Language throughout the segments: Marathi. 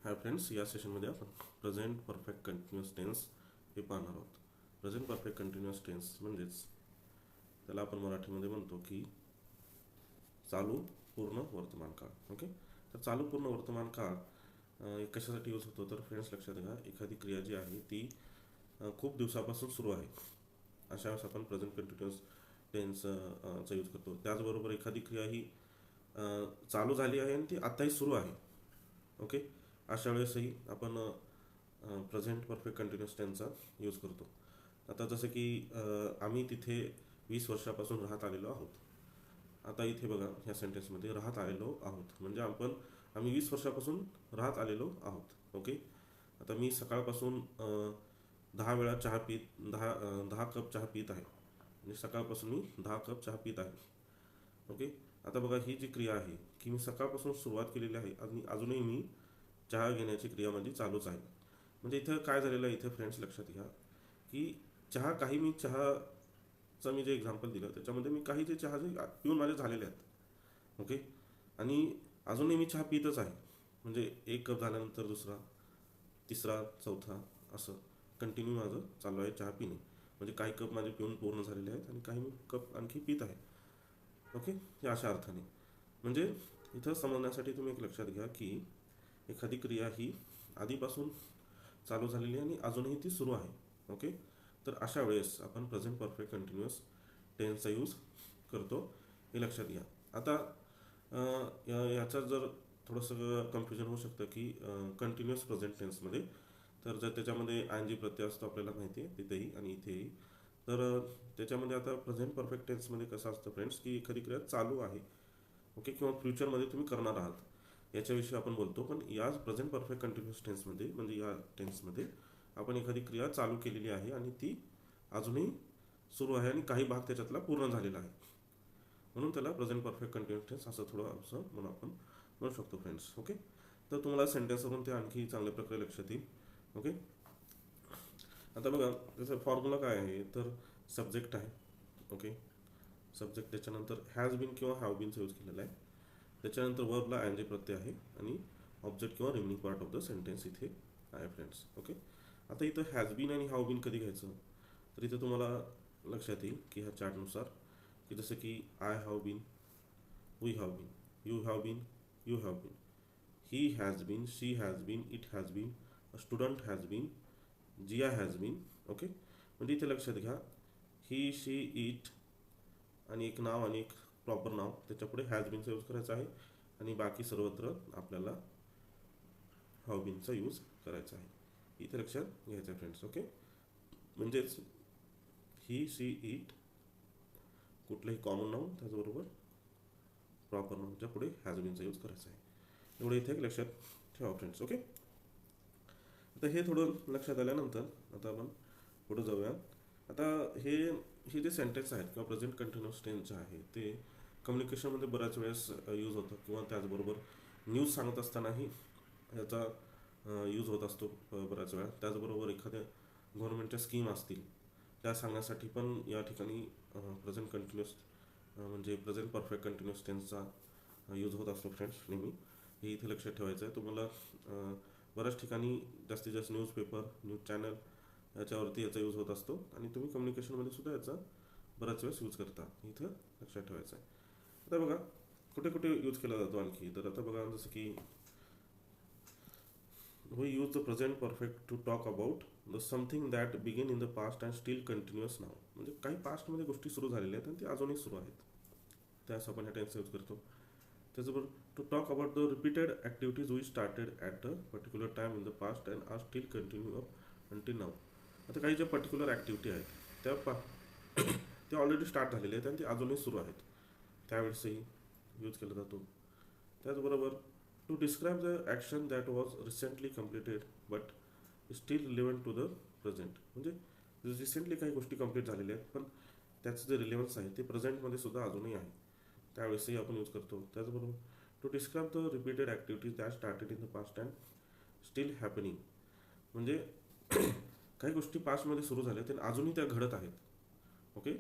हाय फ्रेंड्स, या सेशनमध्ये आपण प्रेझेंट परफेक्ट कंटिन्युअस टेन्स हे पाहणार आहोत. प्रेझेंट परफेक्ट कंटिन्युअस टेन्स म्हणजेच त्याला आपण मराठीमध्ये म्हणतो की चालू पूर्ण वर्तमान काळ. ओके, तर चालू पूर्ण वर्तमान काळ कशासाठी यूज होतो तर फ्रेंड्स लक्षात घ्या, एखादी क्रिया जी आहे ती खूप दिवसापासून सुरू आहे अशा वेळेस आपण प्रेझेंट कंटिन्युअस टेन्सचा यूज करतो. त्याचबरोबर एखादी क्रिया ही चालू झाली आहे आणि ती आत्ताही सुरू आहे. ओके, अशा वेळेसही आपण प्रेझेंट परफेक्ट कंटिन्युअस टेन्सचा यूज करतो. आता जसं की आम्ही तिथे 20 वर्षापासून राहत आलेलो आहोत. आता इथे बघा, ह्या सेंटेन्समध्ये राहत आलेलो आहोत म्हणजे आम्ही 20 वर्षापासून राहत आलेलो आहोत. ओके, आता मी सकाळपासून 10 वेळा चहा पीत 10 कप चहा पीत आहे म्हणजे सकाळपासून मी 10 कप चहा पीत आहे. ओके, आता बघा, ही जी क्रिया आहे की मी सकाळपासून सुरुवात केलेली आहे आणि अजूनही मी चहा घेण्याची क्रिया माझी चालूच आहे. म्हणजे इथं काय झालेलं आहे, इथं फ्रेंड्स लक्षात घ्या की चहाचं मी जे एक्झाम्पल दिलं त्याच्यामध्ये मी काही जे चहा जे पिऊन माझे झालेले आहेत. ओके, आणि अजूनही मी चहा पितच आहे म्हणजे एक कप झाल्यानंतर दुसरा, तिसरा, चौथा असं कंटिन्यू माझं चालू आहे चहा पिणे. म्हणजे काही कप माझे पिऊन पूर्ण झालेले आहेत आणि काही मी कप आणखी पित आहे. ओके, हे अशा अर्थाने म्हणजे इथं समजण्यासाठी तुम्ही एक लक्षात घ्या की एखादी क्रिया ही आधीपासून चालू झालेली आहे आणि अजूनही ती सुरू आहे. ओके, तर अशा वेळेस आपण प्रेझेंट परफेक्ट कंटिन्युअस टेन्सचा यूज करतो, हे लक्षात घ्या. आता याच्यात जर थोडंसं कन्फ्युजन होऊ शकतं की कंटिन्युअस प्रेझेंट टेन्समध्ये तर जर त्याच्यामध्ये आय प्रत्यय असतो आपल्याला माहिती आहे तिथेही आणि इथेही. तर त्याच्यामध्ये आता प्रेझेंट परफेक्ट टेन्समध्ये कसं असतं फ्रेंड्स की एखादी क्रिया चालू आहे, ओके, किंवा फ्युचरमध्ये तुम्ही करणार आहात याच्याविषयी आपण बोलतो. पण याच प्रेझेंट परफेक्ट कंटिन्युअस टेन्समध्ये म्हणजे या टेन्समध्ये आपण एखादी क्रिया चालू केलेली आहे आणि ती अजूनही सुरू आहे आणि काही भाग त्याच्यातला पूर्ण झालेला आहे, म्हणून त्याला प्रेझेंट परफेक्ट कंटिन्युअस टेन्स असं थोडं असं म्हणून आपण म्हणू शकतो फ्रेंड्स. ओके, तर तुम्हाला सेंटेन्सवरून ते आणखी चांगल्या प्रकारे लक्षात येईल. ओके, आता बघा त्याचा फॉर्म्युला काय आहे तर सब्जेक्ट आहे. ओके, सब्जेक्ट त्याच्यानंतर हॅज बीन किंवा हॅव बीनचा यूज केलेला आहे. त्याच्यानंतर वर्बला एनजी प्रत्यय आहे आणि ऑब्जेक्ट किंवा remaining part of the sentence इथे आहे फ्रेंड्स. ओके, आता इथं हॅज बीन आणि हॅव बीन कधी घ्यायचं तर इथं तुम्हाला लक्षात येईल की ह्या चार्टनुसार की जसं की I have been, we have been, you have been, you have been, he has been, she has been, it has been, a student has been, Jiya has been. Okay, म्हणजे इथे लक्षात घ्या ही, शी, इट आणि एक नाव आणि एक प्रॉपर नाव त्याच्यापुढे हॅज बीनचा यूज करायचा आहे आणि बाकी सर्वत्र आपल्याला हॅव बीनचा यूज करायचा आहे. इथे लक्षात घ्यायचं आहे फ्रेंड्स. ओके, म्हणजेच ही, शी, इट कुठलंही कॉमन नाव त्याचबरोबर प्रॉपर नावच्या पुढे हॅज बीनचा यूज करायचा आहे. एवढं इथे एक लक्षात ठेवा फ्रेंड्स. ओके, आता हे थोडं लक्षात आल्यानंतर आता आपण पुढे जाऊया. आता हे जे सेंटेन्स आहेत किंवा प्रेझेंट कंटिन्युअस टेन्स जे आहे ते कम्युनिकेशनमध्ये बऱ्याच वेळेस यूज होतं किंवा त्याचबरोबर न्यूज सांगत असतानाही याचा यूज होत असतो बऱ्याच वेळा. त्याचबरोबर एखाद्या गव्हर्नमेंटच्या स्कीम असतील त्या सांगण्यासाठी पण या ठिकाणी प्रेझेंट कंटिन्युअस म्हणजे प्रेझेंट परफेक्ट कंटिन्युअस टेन्सचा यूज होत असतो फ्रेंड्स नेहमी. हे इथे लक्षात ठेवायचं आहे तुम्हाला. बऱ्याच ठिकाणी जास्तीत जास्त न्यूजपेपर, न्यूज चॅनल याच्यावरती याचा यूज होत असतो आणि तुम्ही कम्युनिकेशनमध्ये सुद्धा याचा बऱ्याच वेळेस यूज करता, इथं लक्षात ठेवायचं आहे. आता बघा कुठे कुठे यूज केला जातो आणखी तर आता बघा जसं की we use the present perfect to talk about the something that begin in the past and still continuous now. म्हणजे काही पास्टमध्ये गोष्टी सुरू झालेल्या आहेत आणि ते अजूनही सुरू आहेत, त्यास आपण ह्या टेन्स यूज करतो. त्याचबरोबर to talk about the repeated activities we started at a particular time in the past and are still continue up until now. आता काही ज्या पर्टिक्युलर ॲक्टिव्हिटी आहेत त्या ऑलरेडी स्टार्ट झालेल्या आहेत आणि ते अजूनही सुरू आहेत, त्यावेळेसही यूज केला जातो. त्याचबरोबर to describe the action that was recently completed but still relevant to the present. म्हणजे रिसेंटली काही गोष्टी कंप्लीट झालेल्या आहेत पण त्याचं जे रिलेव्हन्स आहे ते प्रेझेंटमध्ये सुद्धा अजूनही आहे, त्यावेळेसही आपण यूज करतो. त्याचबरोबर to describe the repeated activities that started in the past and still happening. म्हणजे काही गोष्टी पास्टमध्ये सुरू झाल्या आणि अजूनही त्या घडत आहेत. ओके,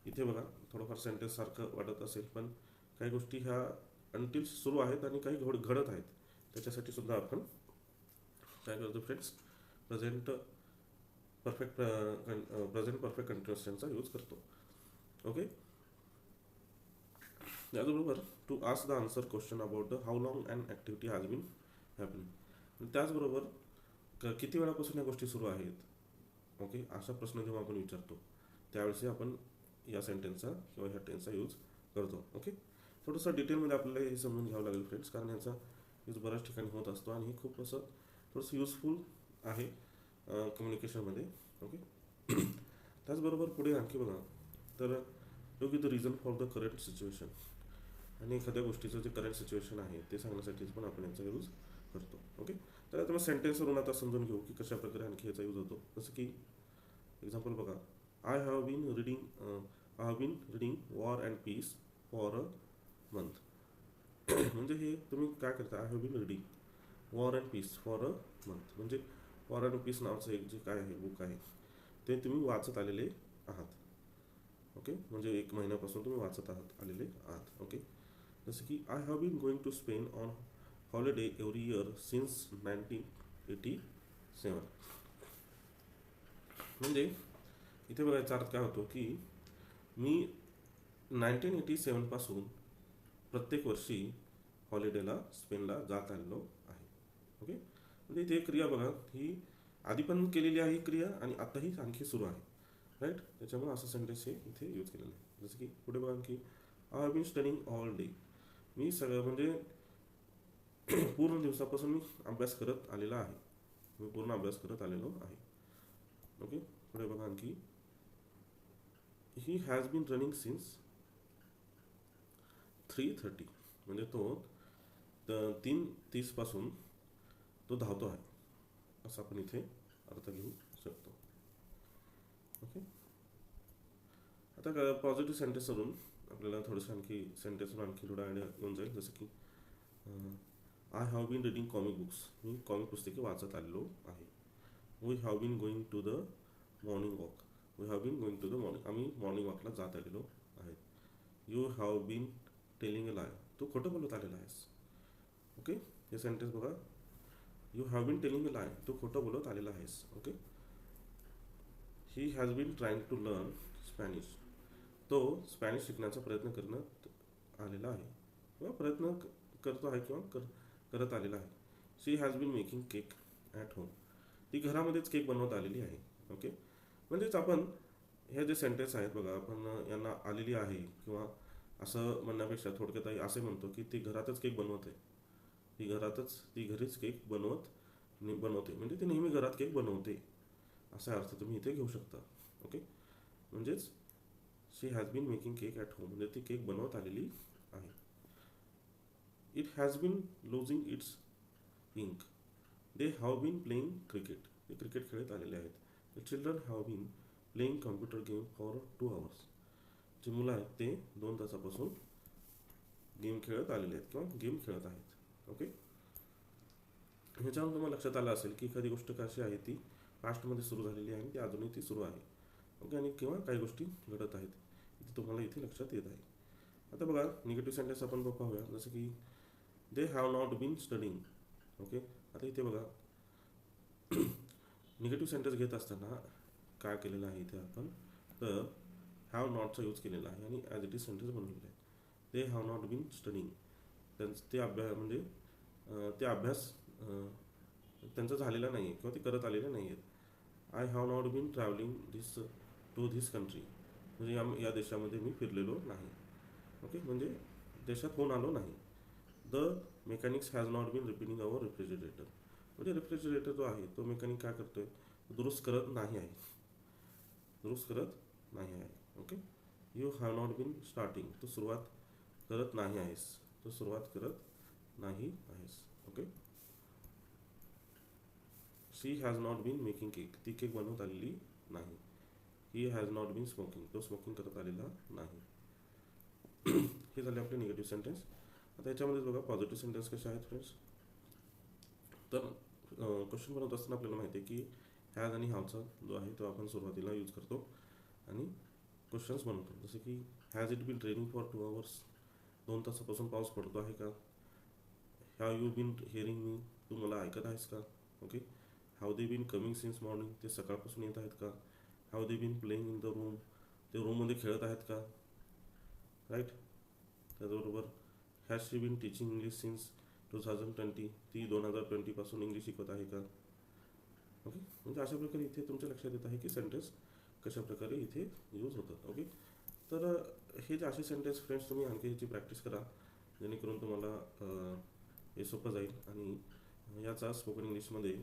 इथे बघा थोडंफार सेंटेन्स सारखं वाटत असेल पण काही गोष्टी ह्या अंटिल सुरू आहेत आणि काही घडत आहेत, त्याच्यासाठी सुद्धा आपण काय करतो फ्रेंड्स, प्रेझेंट परफेक्ट कंटिन्युअस टेन्सचा यूज करतो. ओके. त्याचबरोबर to ask the answer question about the how long and activity has been happening. त्याचबरोबर किती वेळापासून या गोष्टी सुरू आहेत, ओके, असा प्रश्न जेव्हा आपण विचारतो त्यावेळेस आपण या सेंटेन्सचा किंवा ह्या टेन्सचा यूज करतो. ओके. थोडंसं डिटेलमध्ये आपल्याला हे समजून घ्यावं लागेल फ्रेंड्स, कारण ह्याचा यूज बऱ्याच ठिकाणी होत असतो आणि हे खूप असं थोडंसं युजफुल आहे कम्युनिकेशनमध्ये. ओके. त्याचबरोबर पुढे आणखी बघा, तर योग्य the reason for the current situation, आणि एखाद्या गोष्टीचं जे करंट सिच्युएशन आहे ते सांगण्यासाठीच पण आपण याचा यूज करतो. ओके. तर आता मग सेंटेन्सवरून आता समजून घेऊ की कशा प्रकारे आणखी याचा यूज होतो. जसं की एक्झाम्पल बघा, I have been reading War and Peace for a month. म्हणजे हे तुम्ही काय करता, I have been reading War and Peace for a month, म्हणजे वॉर अँड पीस नावाचं एक जे काय आहे बुक आहे ते तुम्ही वाचत आलेले आहात. ओके. म्हणजे 1 महिन्यापासून तुम्ही वाचत आलेले आहात. ओके. जसं की I have been going to Spain on holiday every year since 1987. म्हणजे इथे बघायचा अर्थ काय होतो की मी 1987 पासून प्रत्येक वर्षी हॉलिडेला स्पेनला जात आलेलो आहे. ओके. म्हणजे इथे क्रिया बघा, ही आधी पण केलेली आहे क्रिया आणि आताही आणखी सुरू आहे. राईट. त्याच्यामुळे असं सेंटेन्स हे इथे यूज केलेलं आहे. जसं की पुढे बघा की I have been studying all day. मी सगळं म्हणजे पूर्ण दिवसापासून मी अभ्यास करत आलेला आहे. मी पूर्ण अभ्यास करत आलेलो आहे. ओके. पुढे बघा आणखी, he has been running since 3:30. म्हणजे तो 3:30 पासून तो धावतो आहे, असं आपण इथे अर्थ घेऊ शकतो. ओके. आता पॉझिटिव्ह सेंटेन्सवरून आपल्याला थोडंसं आणखी थोडा आयडिया येऊन जाईल. जसं की I have been reading comic books. मी कॉमिक पुस्तके वाचत आलेलो आहे. We have been going to the morning walk. आम्ही मॉर्निंग वॉकला जात आलेलो आहे. You have been telling a lie. तू खोटं बोलत आलेला आहेस. ओके. हे सेंटेन्स बघा, you have been telling a lie. तू खोटं बोलत आलेला आहेस. Okay. He has been trying to learn Spanish. तो स्पॅनिश शिकण्याचा प्रयत्न करण्यात आलेला आहे किंवा प्रयत्न करतो आहे किंवा करत आलेला आहे. She has been making cake at home. ती घरामध्येच केक बनवत आलेली आहे. ओके. म्हणजेच आपण हे जे सेंटेन्स आहेत बघा, आपण यांना आलेली आहे किंवा असं म्हणण्यापेक्षा थोडक्यात असे म्हणतो की ती घरातच केक बनवते. ती घरीच केक बनवते, म्हणजे ती नेहमी घरात केक बनवते, असा अर्थ तुम्ही इथे घेऊ शकता. ओके. म्हणजेच she has been making cake at home, म्हणजे ती केक बनवत आलेली आहे. It has been losing its ink. They have been playing cricket. ते क्रिकेट खेळत आलेले आहेत. The children have been playing computer game for 2 hours. जी मुलं आहेत ते 2 तासापासून गेम खेळत आलेले आहेत किंवा गेम खेळत आहेत. ओके. ह्याच्यावरून तुम्हाला लक्षात आलं असेल की एखादी गोष्ट कशी आहे, ती पास्टमध्ये सुरू झालेली आहे आणि ती अजूनही ती सुरू आहे. ओके. आणि किंवा काही गोष्टी घडत आहेत, इथे तुम्हाला इथे लक्षात येत आहे. आता बघा निगेटिव्ह सेंटेन्स आपण पाहूया. जसं की they have not been studying. Okay. आता इथे बघा निगेटिव्ह सेंटेन्स घेत असताना काय केलेलं आहे इथे आपण, तर हॅव नॉटचा यूज केलेला आहे आणि ॲज इट इज सेंटेन्स बनवलेलं आहे. They have not been studying. ते अभ्यास त्यांचा झालेला नाही आहे किंवा ते करत आलेले नाही आहेत. I have not been travelling to this country. म्हणजे या देशामध्ये मी फिरलेलो नाही. ओके. म्हणजे देशात होऊन आलो नाही. The mechanics has not been repairing our refrigerator. म्हणजे रेफ्रिजरेटर जो आहे तो मेकॅनिक काय करतोय, दुरुस्त करत नाही आहे. Okay. You have not been starting. तू सुरुवात करत नाही आहेस. Okay. She has not been making cake. ती केक बनवत आलेली नाही. He has not been smoking. तो स्मोकिंग करत आलेला नाही. हे झाले आपले निगेटिव्ह सेंटेन्स. आता याच्यामध्येच बघा पॉझिटिव्ह सेंटेन्स कसे आहेत फ्रेंड्स. तर क्वेश्चन बनवत असताना आपल्याला माहिती आहे की हॅज आणि हॅवचा जो आहे तो आपण सुरुवातीला यूज करतो आणि क्वेश्चन्स बनवतो. जसे की has it been raining for 2 hours. 2 तासापासून पाऊस पडतो आहे का. Have you been hearing me. तू मला ऐकत आहेस का. Okay. How they been coming since morning, ते सकाळपासून येत आहेत का. How they been playing in the room, ते रूममध्ये खेळत आहेत का, राईट. त्याचबरोबर has she been teaching English since 2020, ती 2020पासून इंग्लिश शिकवत आहे का. ओके. म्हणजे अशा प्रकारे इथे तुमच्या लक्षात येत आहे की सेंटेन्स कशा प्रकारे इथे यूज होतात. ओके. तर हे जे असे सेंटेन्स फ्रेंड्स तुम्ही आणखी ह्याची प्रॅक्टिस करा, जेणेकरून तुम्हाला हे सोपं जाईल. आणि याचा स्पोकन इंग्लिशमध्ये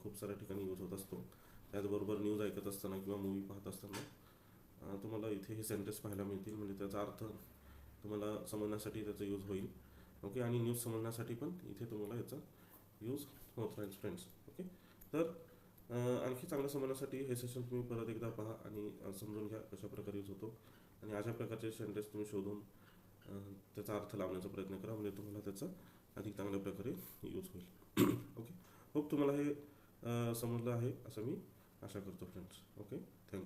खूप साऱ्या ठिकाणी यूज होत असतो. त्याचबरोबर न्यूज ऐकत असताना किंवा मूवी पाहत असताना तुम्हाला इथे हे सेंटेन्स पाहायला मिळतील. म्हणजे त्याचा अर्थ तुम्हाला समजण्यासाठी त्याचा यूज होईल. ओके. आणि न्यूज समजण्यासाठी पण इथे तुम्हाला याचा यूज होत राहील फ्रेंड्स. ओके. तर आणखी चांगलं समजण्यासाठी हे सेशन तुम्ही परत एकदा पहा आणि समजून घ्या कशा प्रकारे यूज होतो. आणि अशा प्रकारचे सेंटेन्स तुम्ही शोधून त्याचा अर्थ लावण्याचा प्रयत्न करा, म्हणजे तुम्हाला त्याचा अधिक चांगल्या प्रकारे यूज होईल. ओके. होप तुम्हाला हे समजलं आहे असं मी आशा करतो फ्रेंड्स. ओके. थँक्यू.